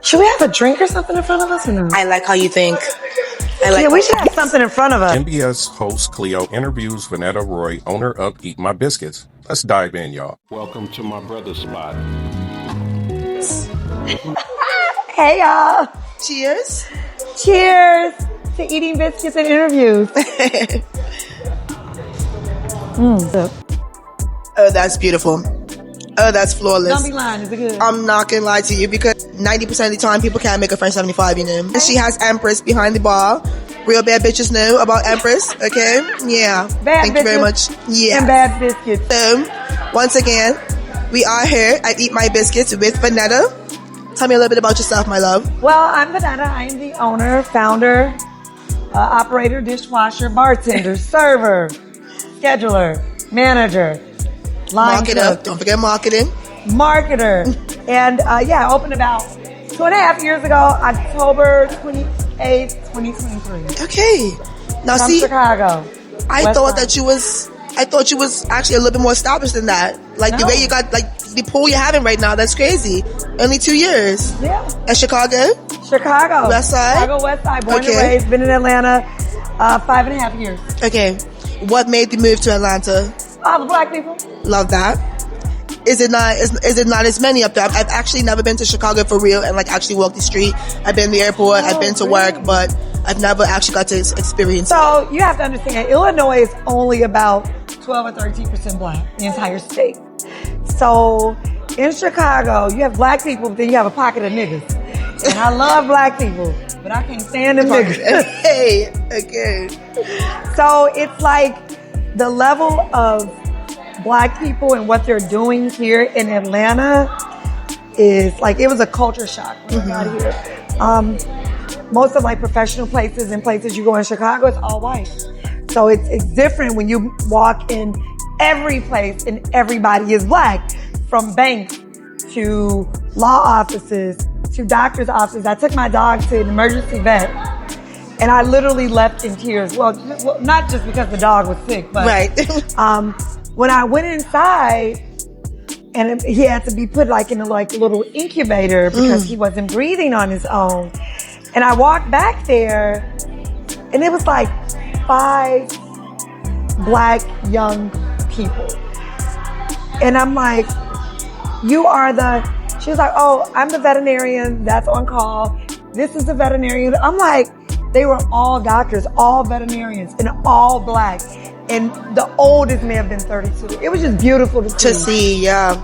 Should we have a drink or something in front of us or no? I like how you think. We should have something in front of us. MBS host Cleo interviews Vanetta Roy, owner of Eat My Biscuits. Let's dive in, y'all. Welcome to my brother's spot. Hey, y'all. Cheers. Cheers to eating biscuits and interviews. Oh, that's beautiful. Oh, that's flawless. Don't be lying. Is it good? I'm not gonna lie to you because 90% of the time people can't make a French 75, you know. And she has Empress behind the bar. Real bad bitches know about Empress, okay? Yeah. Thank you very much. Yeah. And bad biscuits. So, once again, we are here at Eat My Biscuits with Vanetta. Tell me a little bit about yourself, my love. Well, I'm Vanetta. I am the owner, founder, operator, dishwasher, bartender, server, scheduler, manager, line Marketer. cook, Don't forget marketing. marketer. And I opened about 2.5 years ago, October 28th, 2023. Okay. Now From see, Chicago. I thought you was actually a little bit more established than that. Like the way you got, like the pool you're having right now, that's crazy. Only 2 years. Yeah. And Chicago? Chicago. West Side? Chicago West Side. Born and raised. Been in Atlanta 5.5 years. Okay. What made the move to Atlanta? All the black people. Love that. Is it not as many up there? I've actually never been to Chicago for real and like actually walked the street. I've been to the airport, I've been to work, but I've never actually got to experience it. So you have to understand, Illinois is only about 12 or 13% black, the entire state. So in Chicago, you have black people, but then you have a pocket of niggas. And I love black people, but I can't stand them niggas. Hey, okay. So it's like the level of black people and what they're doing here in Atlanta is like, it was a culture shock when I got here. Most of like professional places and places you go in Chicago, it's all white. So it's different when you walk in every place and everybody is black, from banks to law offices to doctor's offices. I took my dog to an emergency vet and I literally left in tears. Well, not just because the dog was sick, but right. When I went inside and he had to be put like in a like little incubator because he wasn't breathing on his own. And I walked back there and it was like 5 black young people. And I'm like, you are she was like, oh, I'm the veterinarian that's on call. This is the veterinarian. I'm like, they were all doctors, all veterinarians, and all black. And the oldest may have been 32. It was just beautiful to see. Yeah.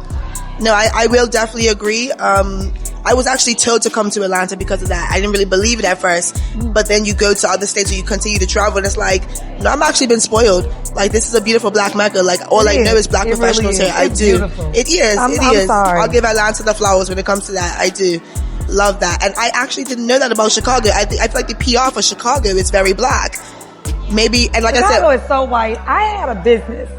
No, I will definitely agree. I was actually told to come to Atlanta because of that. I didn't really believe it at first. But then you go to other states where you continue to travel and it's like, no, I'm actually been spoiled. Like, this is a beautiful black Mecca. Like, all I know is black professionals here. I do. Beautiful. It is. I'm is. sorry. I'll give Atlanta the flowers when it comes to that. I do. Love that. And I actually didn't know that about Chicago. I feel like the PR for Chicago is very black. Maybe, and like Chicago I said, is so white. I had a business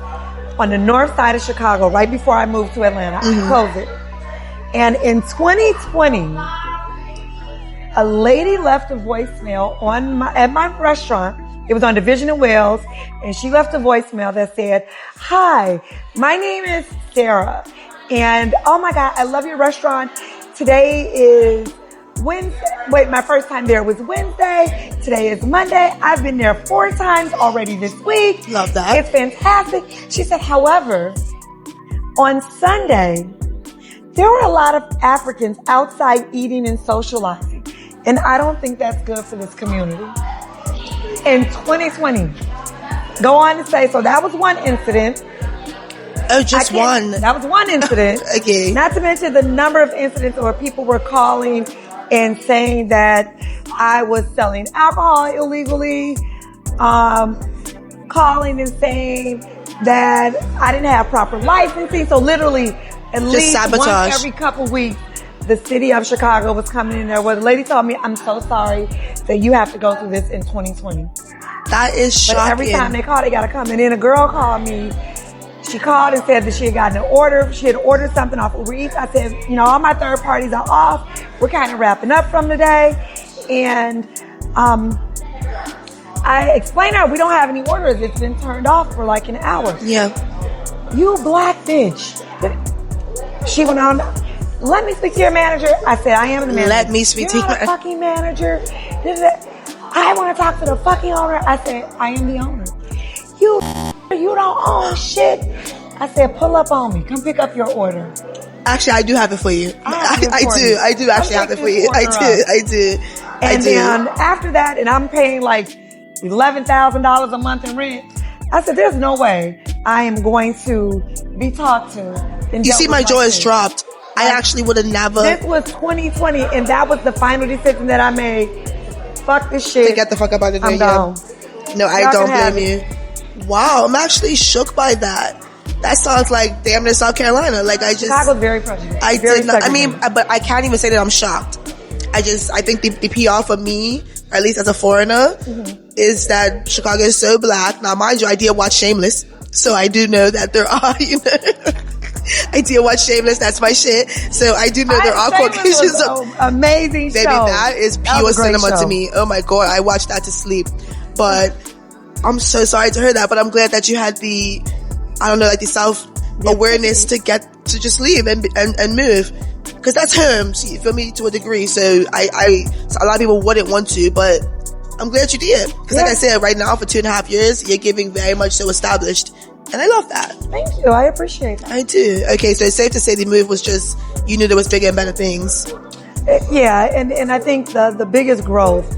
on the north side of Chicago right before I moved to Atlanta. I closed it. And in 2020, a lady left a voicemail at my restaurant. It was on Division and Wells, and she left a voicemail that said, "Hi, my name is Sarah, and oh my God, I love your restaurant. Today is Wednesday. Wait, my first time there was Wednesday. Today is Monday. I've been there 4 times already this week. Love that. It's fantastic." She said, however, on Sunday, there were a lot of Africans outside eating and socializing. And I don't think that's good for this community. In 2020, go on to say, so that was one incident. oh, just one. That was one incident. Okay. Not to mention the number of incidents where people were calling and saying that I was selling alcohol illegally, calling and saying that I didn't have proper licensing. So literally, at least sabotage. once every couple weeks, the city of Chicago was coming in there where the lady told me, "I'm so sorry that you have to go through this in 2020. That is shocking. But every time they call, they got to come. And then a girl called me. She called and said that she had gotten an order. She had ordered something off Uber Eats. I said, all my third parties are off. We're kind of wrapping up from today. And I explained to her, we don't have any orders. It's been turned off for like an hour. Yeah. You black bitch. She went on. let me speak to your manager. I said, I am the manager. Let me speak to your manager. Fucking manager. I want to talk to the fucking owner. I said, I am the owner. You don't own shit. I said, pull up on me. Come pick up your order. Actually, I do have it for you. I do actually have it for you. I do. And then after that, and I'm paying like $11,000 a month in rent. I said, there's no way I am going to be talked to. You see, my jaw is dropped. I actually would have never. This was 2020, and that was the final decision that I made. Fuck this shit. To get the fuck up out of there. I'm gone. No, I don't blame you. Wow, I'm actually shook by that. That sounds like damn near South Carolina. Like Chicago's very prejudiced. But I can't even say that I'm shocked. I think the PR for me, or at least as a foreigner, is that Chicago is so black. Now, mind you, I did watch Shameless, so I do know that there are, I did watch Shameless. That's my shit. So I do know there are Caucasians. Amazing show. Baby, that is pure cinema to me. Oh my God, I watched that to sleep. But I'm so sorry to hear that. But I'm glad that you had the self-awareness to just leave and move. Cause that's home, so you feel me, to a degree. So so a lot of people wouldn't want to, but I'm glad you did. Cause like I said, right now for 2.5 years, you're giving very much so established. And I love that. Thank you. I appreciate that. I do. Okay. So it's safe to say the move was just, you knew there was bigger and better things. Yeah. And I think the biggest growth,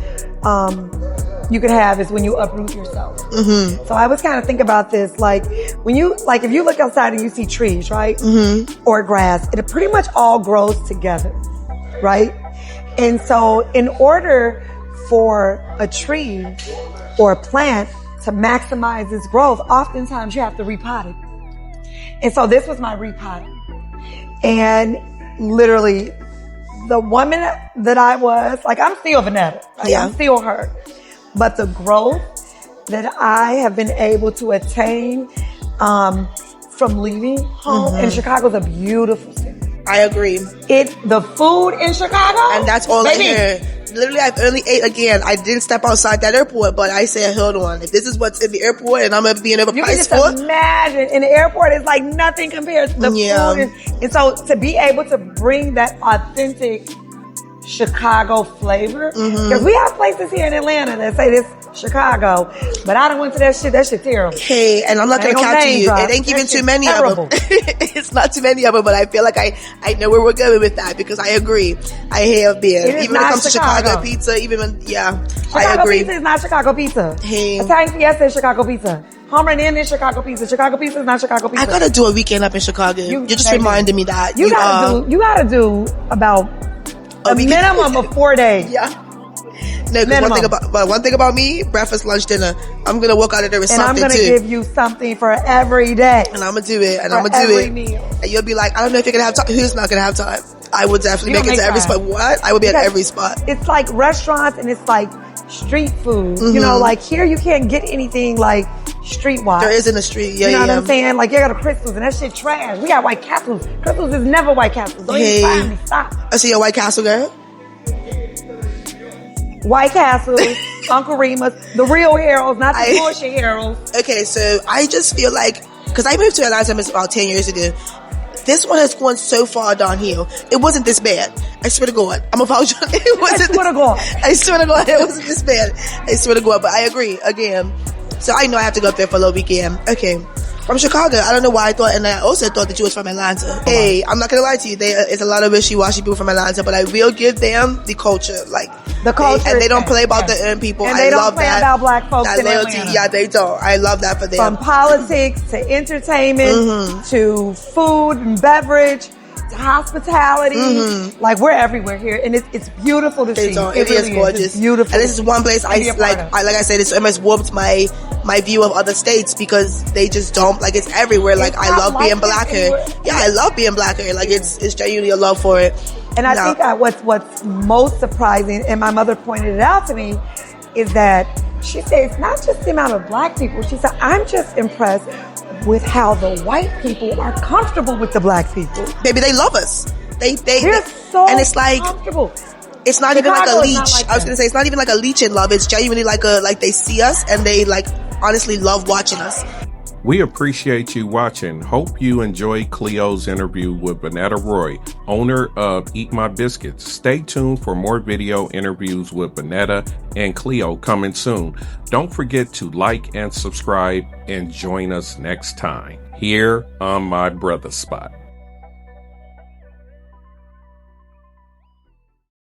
you could have is when you uproot yourself. Mm-hmm. So I was kind of thinking about this, like if you look outside and you see trees, right? Mm-hmm. Or grass, it pretty much all grows together, right? And so in order for a tree or a plant to maximize its growth, oftentimes you have to repot it. And so this was my repotting. And literally the woman that I was, like, I'm still Vanetta. Right? I'm still her. But the growth that I have been able to attain from leaving home, and Chicago's a beautiful city. I agree. The food in Chicago, and that's all I hear. Literally, I've only ate again. I didn't step outside that airport, but I said, hold on. If this is what's in the airport and I'm going to be in overpriced you can just imagine, in the airport, it's like nothing compares to the food. And so to be able to bring that authentic Chicago flavor, because we have places here in Atlanta that say this Chicago, but I done went to that shit terrible. Hey, and I'm not gonna count to you. It ain't even too many of them. It's not too many of them, but I feel like I know where we're going with that, because I agree. I have been. Even when it comes to Chicago pizza, I agree. Pizza is not Chicago pizza. Hey. Italian Fiesta is Chicago pizza. Home Run Inn is Chicago pizza. Chicago pizza is not Chicago pizza. I gotta do a weekend up in Chicago. You just reminded me that. You gotta do about a minimum of 4 days. Yeah. No, because one thing about me, breakfast, lunch, dinner, I'm gonna walk out of there with something too. And I'm gonna give you something for every day. And I'm gonna do it. And I'm gonna do it. Meal. And you'll be like, I don't know if you're gonna have time. Who's not gonna have time? I will definitely make it to every spot. What? I will be at every spot. It's like restaurants and it's like street food. You know, like here you can't get anything like street-wise. There is in the street. Yeah, you know what I'm saying? Like, you got a Crystals and that shit trash. We got White Castles. Crystals is never White Castles. Don't even try me. Stop. I see your White Castle, girl. White Castles, Uncle Remus, the real Harold's, not the bullshit Harold's. Okay, so I just feel like, because I moved to Atlanta about 10 years ago, this one has gone so far downhill. It wasn't this bad. I swear to God. I'm apologizing. I swear to God, it wasn't this bad. I swear to God, but I agree, again. So I know I have to go up there for a little weekend. Okay. From Chicago. I don't know why I thought, and I also thought that you was from Atlanta. Hey, I'm not gonna lie to you. It's a lot of wishy-washy people from Atlanta, but I will give them the culture. Like, the culture. And they don't play about the people. And they don't play about black folks in loyalty. Atlanta. Yeah, they don't. I love that for them. From politics to entertainment to food and beverage to hospitality. Like, we're everywhere here, and it's beautiful to see. It is gorgeous. It's beautiful. And this is one place like I said, it's almost warped my view of other states, because they just don't, like, it's everywhere. Like, I love being black here. Yeah, I love being black here. Like, it's genuinely a love for it. And I think that what's most surprising, and my mother pointed it out to me, is that she said it's not just the amount of black people. She said, I'm just impressed with how the white people are comfortable with the black people. Baby, they love us. They're so and it's like, comfortable. It's not even like a leech. I was gonna say, it's not even like a leech in love. It's genuinely like they see us and they, like, honestly love watching us. We appreciate you watching. Hope you enjoyed Cleo's interview with Vanetta Roy, owner of Eat My Biscuits. Stay tuned for more video interviews with Vanetta and Cleo coming soon. Don't forget to like and subscribe and join us next time here on My Brother Spot.